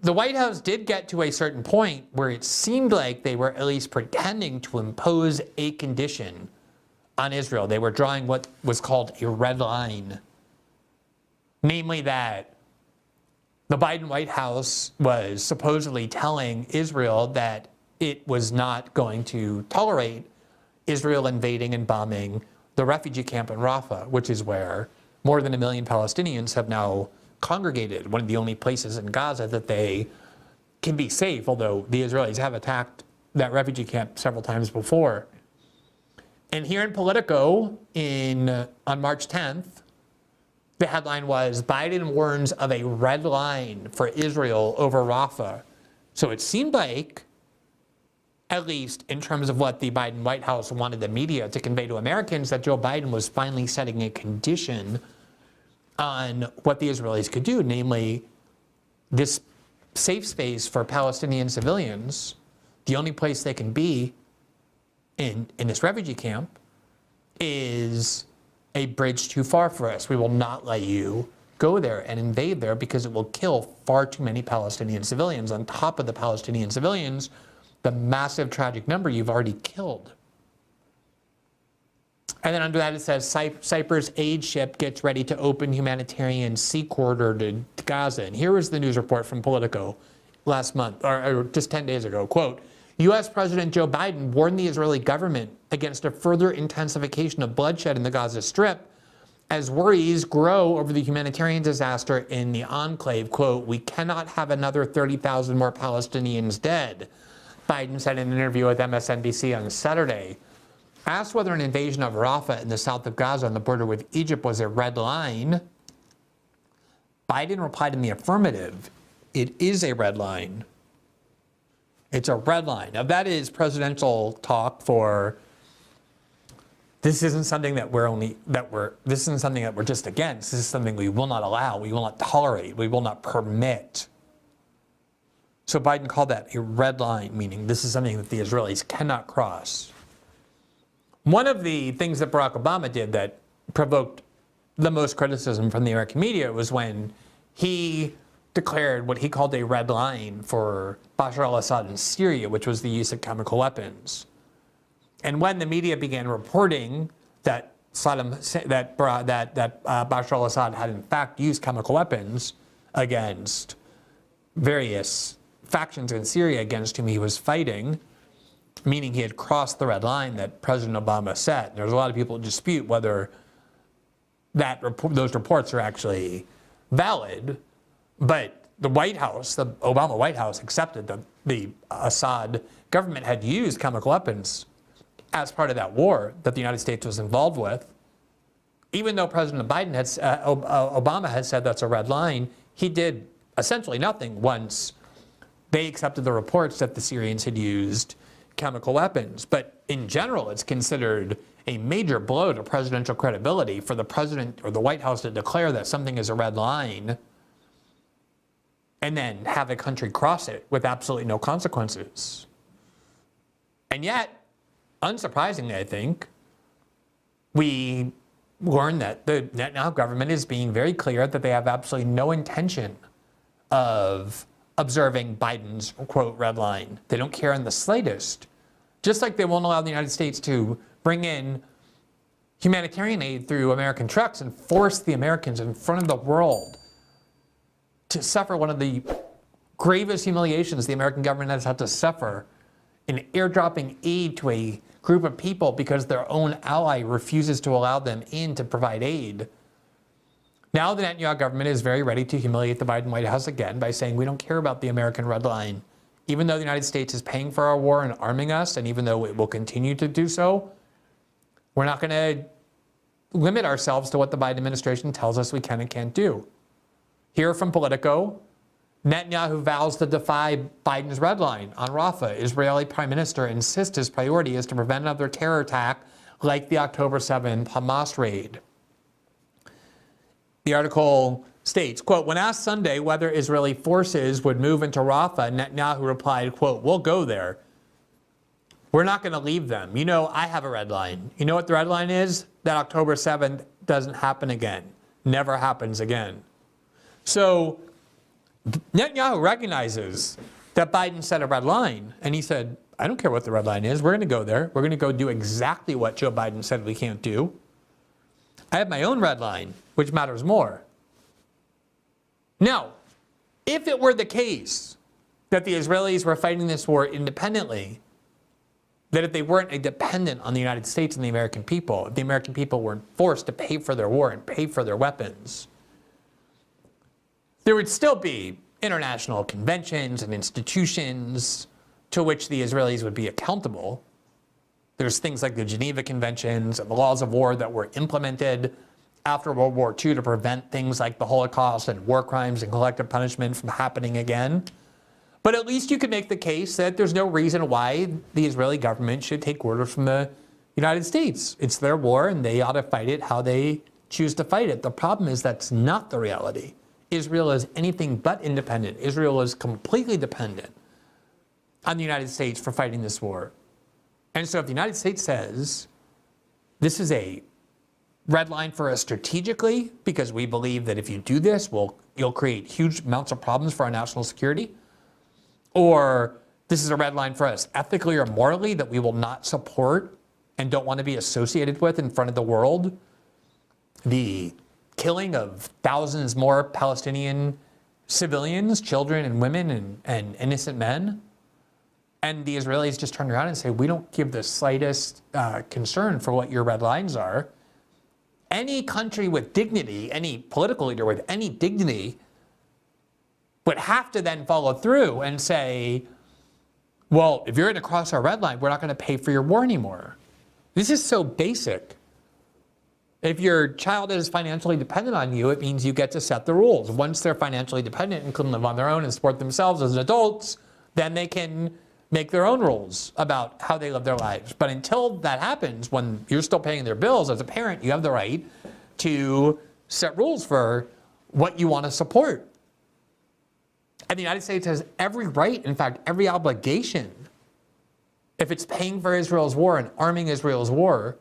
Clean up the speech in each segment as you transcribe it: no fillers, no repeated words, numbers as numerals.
the White House did get to a certain point where it seemed like they were at least pretending to impose a condition on Israel. They were drawing what was called a red line. Namely that the Biden White House was supposedly telling Israel that it was not going to tolerate Israel invading and bombing the refugee camp in Rafah, which is where more than 1 million Palestinians have now congregated, one of the only places in Gaza that they can be safe, although the Israelis have attacked that refugee camp several times before. And here in Politico, on March 10th, the headline was, Biden warns of a red line for Israel over Rafah. So it seemed like, at least in terms of what the Biden White House wanted the media to convey to Americans, that Joe Biden was finally setting a condition on what the Israelis could do, namely this safe space for Palestinian civilians, the only place they can be in this refugee camp, is a bridge too far for us. We will not let you go there and invade there because it will kill far too many Palestinian civilians. On top of the Palestinian civilians, the massive tragic number you've already killed. And then under that it says, Cyprus aid ship gets ready to open humanitarian sea corridor to Gaza. And here was the news report from Politico last month, or just 10 days ago. Quote, U.S. President Joe Biden warned the Israeli government against a further intensification of bloodshed in the Gaza Strip as worries grow over the humanitarian disaster in the enclave. Quote, we cannot have another 30,000 more Palestinians dead, Biden said in an interview with MSNBC on Saturday. Asked whether an invasion of Rafah in the south of Gaza on the border with Egypt was a red line, Biden replied in the affirmative. It is a red line. It's a red line. Now that is presidential talk for this isn't something that this isn't something that we're just against. This is something we will not allow, we will not tolerate, we will not permit. So Biden called that a red line, meaning this is something that the Israelis cannot cross. One of the things that Barack Obama did that provoked the most criticism from the American media was when he declared what he called a red line for Bashar al-Assad in Syria, which was the use of chemical weapons. And when the media began reporting that Bashar al-Assad had in fact used chemical weapons against various factions in Syria against whom he was fighting, meaning he had crossed the red line that President Obama set. There's a lot of people who dispute whether those reports are actually valid, but the White House, the Obama White House, accepted that the Assad government had used chemical weapons as part of that war that the United States was involved with. Even though President Obama had said that's a red line, he did essentially nothing once they accepted the reports that the Syrians had used chemical weapons. But in general, it's considered a major blow to presidential credibility for the president or the White House to declare that something is a red line and then have a country cross it with absolutely no consequences. And yet, unsurprisingly, I think, we learn that the Netanyahu government is being very clear that they have absolutely no intention of observing Biden's, quote, red line. They don't care in the slightest. Just like they won't allow the United States to bring in humanitarian aid through American trucks and force the Americans in front of the world to suffer one of the gravest humiliations the American government has had to suffer in airdropping aid to a group of people because their own ally refuses to allow them in to provide aid. Now the Netanyahu government is very ready to humiliate the Biden White House again by saying we don't care about the American red line. Even though the United States is paying for our war and arming us, and even though it will continue to do so, we're not going to limit ourselves to what the Biden administration tells us we can and can't do. Here from Politico, Netanyahu vows to defy Biden's red line on Rafah. Israeli Prime Minister insists his priority is to prevent another terror attack like the October 7th Hamas raid. The article states, quote, when asked Sunday whether Israeli forces would move into Rafah, Netanyahu replied, quote, we'll go there. We're not going to leave them. You know, I have a red line. You know what the red line is? That October 7th doesn't happen again. Never happens again. So Netanyahu recognizes that Biden set a red line, and he said, I don't care what the red line is. We're going to go there. We're going to go do exactly what Joe Biden said we can't do. I have my own red line, which matters more. Now, if it were the case that the Israelis were fighting this war independently, that if they weren't dependent on the United States and the American people, if the American people weren't forced to pay for their war and pay for their weapons, there would still be international conventions and institutions to which the Israelis would be accountable. There's things like the Geneva Conventions and the laws of war that were implemented after World War II to prevent things like the Holocaust and war crimes and collective punishment from happening again. But at least you could make the case that there's no reason why the Israeli government should take orders from the United States. It's their war and they ought to fight it how they choose to fight it. The problem is that's not the reality. Israel is anything but independent. Israel is completely dependent on the United States for fighting this war. And so if the United States says, this is a red line for us strategically, because we believe that if you do this, you'll create huge amounts of problems for our national security, or this is a red line for us ethically or morally that we will not support and don't want to be associated with in front of the world, the killing of thousands more Palestinian civilians, children and women and innocent men. And the Israelis just turn around and say, we don't give the slightest concern for what your red lines are. Any country with dignity, any political leader with any dignity would have to then follow through and say, well, if you're going to cross our red line, we're not going to pay for your war anymore. This is so basic. If your child is financially dependent on you, it means you get to set the rules. Once they're financially dependent and can live on their own and support themselves as adults, then they can make their own rules about how they live their lives. But until that happens, when you're still paying their bills as a parent, you have the right to set rules for what you want to support. And the United States has every right, in fact, every obligation, if it's paying for Israel's war and arming Israel's war,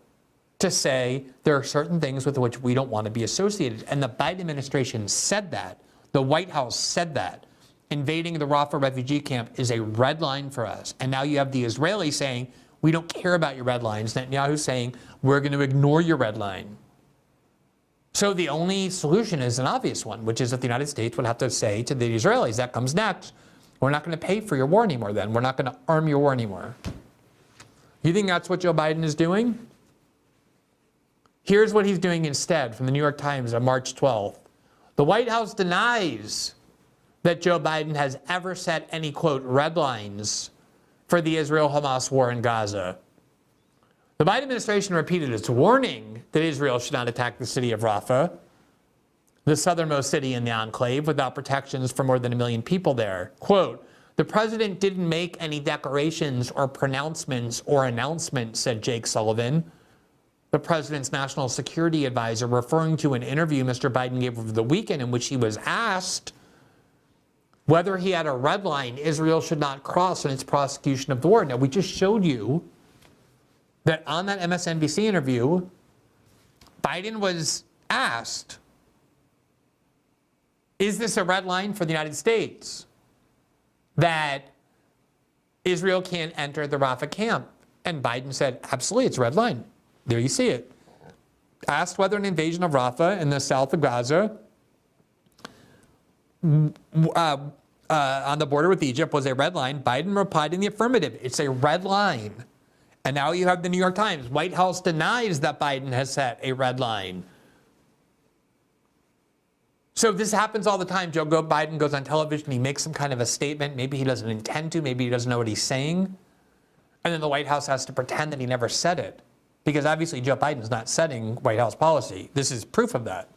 to say there are certain things with which we don't want to be associated. And the Biden administration said that. The White House said that. Invading the Rafah refugee camp is a red line for us. And now you have the Israelis saying, we don't care about your red lines. Netanyahu saying, we're going to ignore your red line. So the only solution is an obvious one, which is that the United States would have to say to the Israelis, that comes next, we're not going to pay for your war anymore then. We're not going to arm your war anymore. You think that's what Joe Biden is doing? Here's what he's doing instead from the New York Times on March 12th. The White House denies that Joe Biden has ever set any, quote, red lines for the Israel-Hamas war in Gaza. The Biden administration repeated its warning that Israel should not attack the city of Rafah, the southernmost city in the enclave, without protections for more than 1 million people there. Quote, the president didn't make any declarations or pronouncements or announcements, said Jake Sullivan, the president's national security advisor, referring to an interview Mr. Biden gave over the weekend in which he was asked whether he had a red line Israel should not cross in its prosecution of the war. Now, we just showed you that on that MSNBC interview, Biden was asked, is this a red line for the United States that Israel can't enter the Rafah camp? And Biden said, absolutely, it's a red line. There you see it. Asked whether an invasion of Rafah in the south of Gaza on the border with Egypt was a red line, Biden replied in the affirmative. It's a red line. And now you have the New York Times. White House denies that Biden has set a red line. So this happens all the time. Joe Biden goes on television, he makes some kind of a statement. Maybe he doesn't intend to, maybe he doesn't know what he's saying. And then the White House has to pretend that he never said it. Because obviously Joe Biden's not setting White House policy. This is proof of that.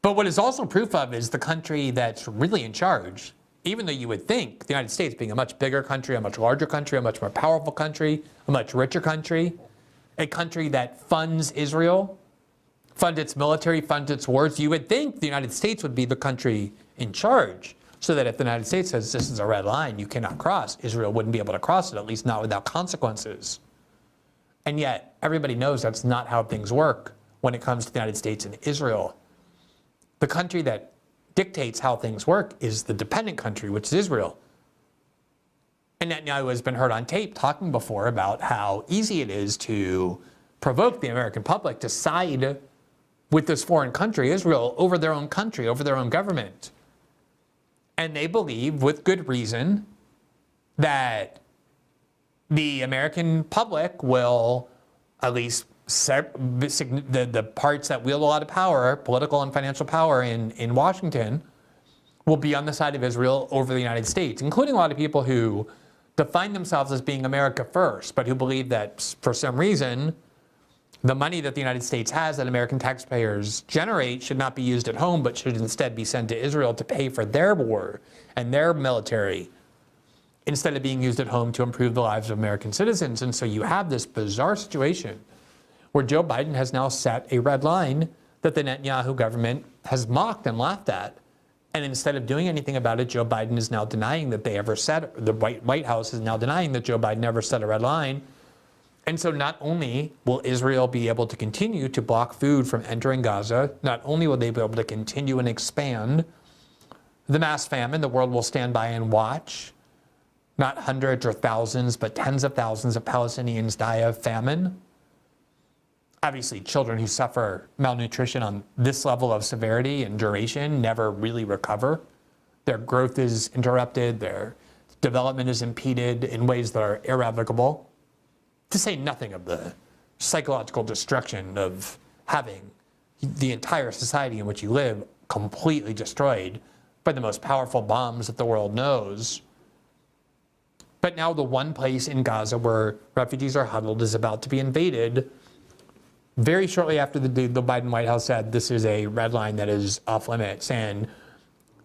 But what is also proof of is the country that's really in charge. Even though you would think the United States being a much bigger country, a much larger country, a much more powerful country, a much richer country, a country that funds Israel, funds its military, funds its wars, you would think the United States would be the country in charge. So that if the United States says this is a red line you cannot cross, Israel wouldn't be able to cross it, at least not without consequences. And yet, everybody knows that's not how things work when it comes to the United States and Israel. The country that dictates how things work is the dependent country, which is Israel. And Netanyahu has been heard on tape talking before about how easy it is to provoke the American public to side with this foreign country, Israel, over their own country, over their own government. And they believe, with good reason, that the American public will, at least the parts that wield a lot of power, political and financial power in Washington, will be on the side of Israel over the United States, including a lot of people who define themselves as being America first, but who believe that for some reason, the money that the United States has that American taxpayers generate should not be used at home, but should instead be sent to Israel to pay for their war and their military, instead of being used at home to improve the lives of American citizens. And so you have this bizarre situation where Joe Biden has now set a red line that the Netanyahu government has mocked and laughed at. And instead of doing anything about it, Joe Biden is now denying that they ever set, the White House is now denying that Joe Biden ever set a red line. And so not only will Israel be able to continue to block food from entering Gaza, not only will they be able to continue and expand the mass famine, the world will stand by and watch not hundreds or thousands, but tens of thousands of Palestinians die of famine. Obviously, children who suffer malnutrition on this level of severity and duration never really recover. Their growth is interrupted, their development is impeded in ways that are irrevocable. To say nothing of the psychological destruction of having the entire society in which you live completely destroyed by the most powerful bombs that the world knows. But now the one place in Gaza where refugees are huddled is about to be invaded very shortly after the Biden White House said this is a red line that is off limits. And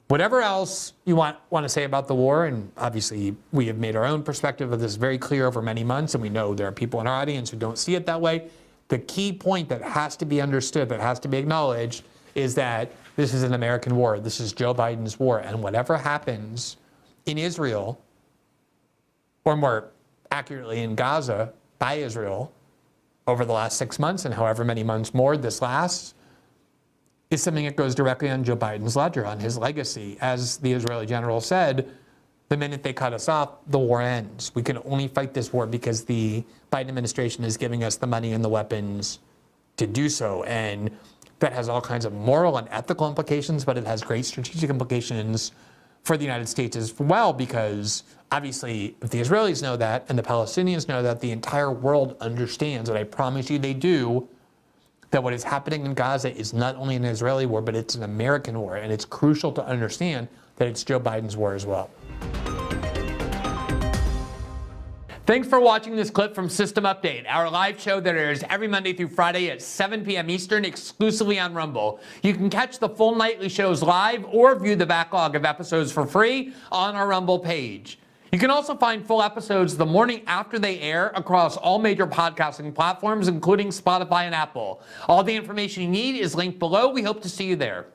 whatever else you want to say about the war, and obviously we have made our own perspective of this very clear over many months, and we know there are people in our audience who don't see it that way. The key point that has to be understood, that has to be acknowledged, is that this is an American war. This is Joe Biden's war. And whatever happens in Israel, or more accurately in Gaza by Israel, over the last 6 months and however many months more this lasts, is something that goes directly on Joe Biden's ledger, on his legacy. As the Israeli general said, the minute they cut us off, the war ends. We can only fight this war because the Biden administration is giving us the money and the weapons to do so. And that has all kinds of moral and ethical implications, but it has great strategic implications for the United States as well, because obviously if the Israelis know that and the Palestinians know that, the entire world understands, and I promise you they do, that what is happening in Gaza is not only an Israeli war, but it's an American war. And it's crucial to understand that it's Joe Biden's war as well. Thanks for watching this clip from System Update, our live show that airs every Monday through Friday at 7 p.m. Eastern, exclusively on Rumble. You can catch the full nightly shows live or view the backlog of episodes for free on our Rumble page. You can also find full episodes the morning after they air across all major podcasting platforms, including Spotify and Apple. All the information you need is linked below. We hope to see you there.